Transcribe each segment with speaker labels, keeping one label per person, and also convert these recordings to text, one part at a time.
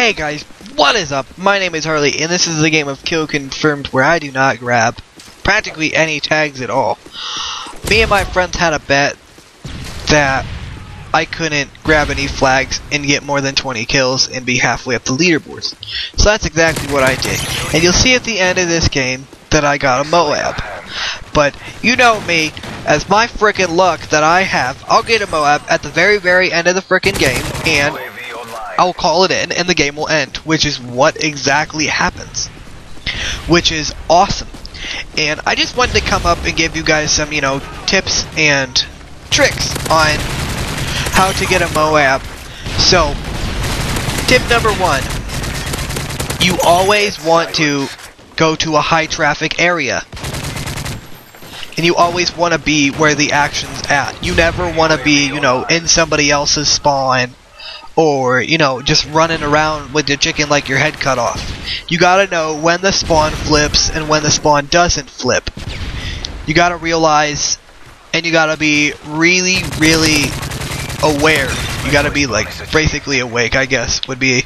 Speaker 1: Hey guys, what is up? My name is Harley, and this is a game of Kill Confirmed where I do not grab practically any tags at all. Me and my friends had a bet that I couldn't grab any flags and get more than 20 kills and be halfway up the leaderboards. So that's exactly what I did. And you'll see at the end of this game that I got a Moab. But you know me, as my frickin' luck that I have, I'll get a Moab at the very end of the frickin' game, and I'll call it in, and the game will end, which is what exactly happens. Which is awesome. And I just wanted to come up and give you guys some, tips and tricks on how to get a Moab. So, tip number 1. You always want to go to a high traffic area. And you always want to be where the action's at. You never want to be, in somebody else's spawn. Or, just running around with your chicken like your head cut off. You gotta know when the spawn flips and when the spawn doesn't flip. You gotta realize, and you gotta be really aware. You gotta be, basically awake, I guess, would be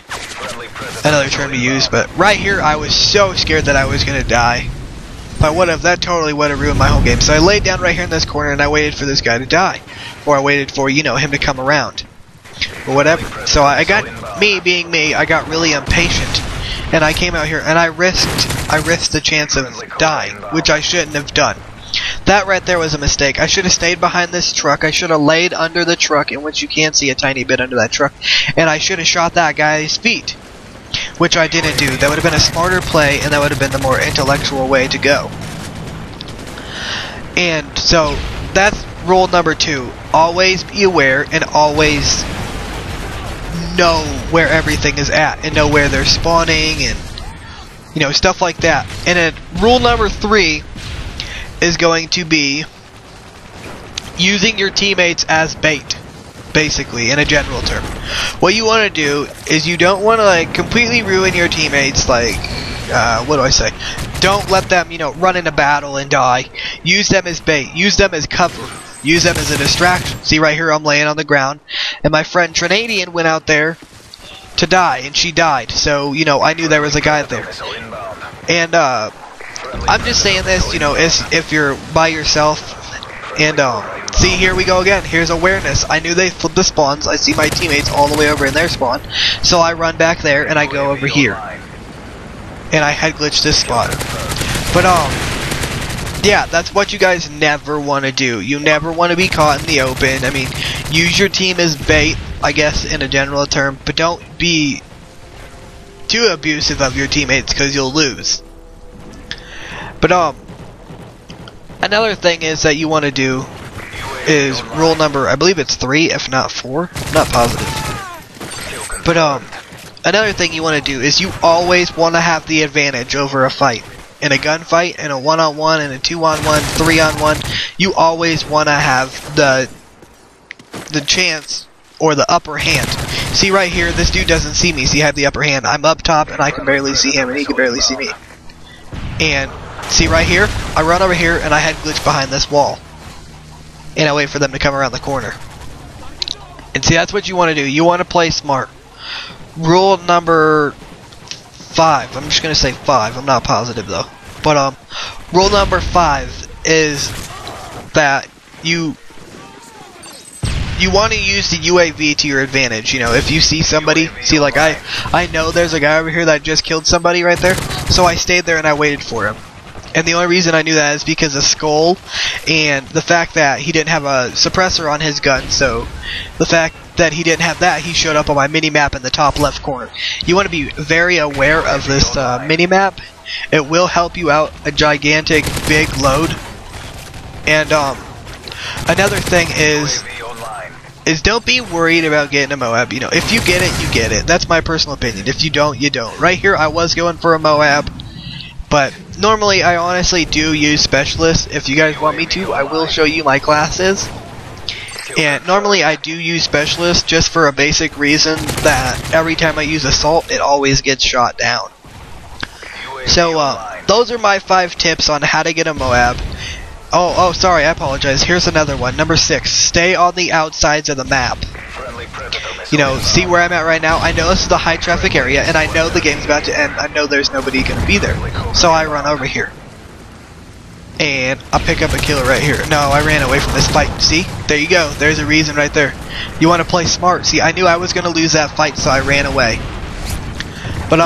Speaker 1: another term to use. But right here, I was so scared that I was gonna die. If that totally would have ruined my whole game. So I laid down right here in this corner and I waited for this guy to die. Or I waited for, him to come around. Or whatever. So I got, me being me, I got really impatient. And I came out here and I risked the chance of dying, which I shouldn't have done. That right there was a mistake. I should have stayed behind this truck. I should have laid under the truck, in which you can see a tiny bit under that truck. And I should have shot that guy's feet, which I didn't do. That would have been a smarter play, and that would have been the more intellectual way to go. And so, that's rule number 2. Always be aware and always know where everything is at and know where they're spawning and stuff like that. And then rule number 3 is going to be using your teammates as bait, basically, in a general term. What you want to do is you don't want to completely ruin your teammates, what do I say? Don't let them run into battle and die. Use them as bait. Use them as cover. Use them as a distraction. See right here, I'm laying on the ground, and my friend Trinadian went out there to die, and she died. So, I knew there was a guy there. And, I'm just saying this, if you're by yourself, and, see, here we go again. Here's awareness. I knew they flipped the spawns. I see my teammates all the way over in their spawn. So I run back there, and I go over here. And I head glitch this spot. But, yeah, that's what you guys never want to do. You never want to be caught in the open. I mean, use your team as bait, I guess, in a general term, but don't be too abusive of your teammates, because you'll lose. But, another thing is that you want to do is rule number, I believe it's 3, if not 4. I'm not positive. But, another thing you want to do is you always want to have the advantage over a fight. In a gunfight, in a 1-on-1, in a 2-on-1, 3-on-1, you always want to have the chance or the upper hand. See right here, this dude doesn't see me, so you have the upper hand. I'm up top and I can barely see him and he can barely see me. And see right here, I run over here and I head glitch behind this wall. And I wait for them to come around the corner. And see, that's what you want to do. You want to play smart. Rule number 5. I'm just going to say 5. I'm not positive though. But rule number 5 is that you want to use the UAV to your advantage. If you see somebody, I know there's a guy over here that just killed somebody right there. So I stayed there and I waited for him. And the only reason I knew that is because of Skull and the fact that he didn't have a suppressor on his gun. So the fact that he didn't have that, he showed up on my mini-map in the top left corner. You want to be very aware of this mini-map. It will help you out a gigantic big load. And another thing is don't be worried about getting a Moab. If you get it, you get it. That's my personal opinion. If you don't, you don't. Right here, I was going for a Moab. But normally, I honestly do use specialists. If you guys want me to, I will show you my classes. And normally I do use specialists just for a basic reason that every time I use assault, it always gets shot down. So, those are my 5 tips on how to get a Moab. Oh, sorry, I apologize. Here's another one. Number 6, stay on the outsides of the map. you know, see where I'm at right now. I know this is a high traffic area, and I know the game's about to end. I know there's nobody gonna be there, so I run over here. And I pick up a killer right here. No, I ran away from this fight. See? There you go. There's a reason right there. You want to play smart. See, I knew I was going to lose that fight, so I ran away. But,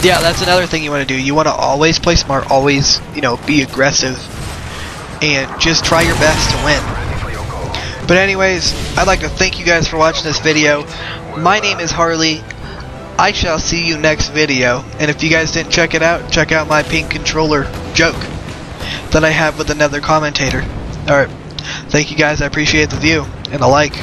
Speaker 1: yeah, that's another thing you want to do. You want to always play smart, always, you know, be aggressive, and just try your best to win. But anyways, I'd like to thank you guys for watching this video. My name is Harley. I shall see you next video, and if you guys didn't check it out, check out my pink controller joke that I have with another commentator. Alright, thank you guys, I appreciate the view, and the like.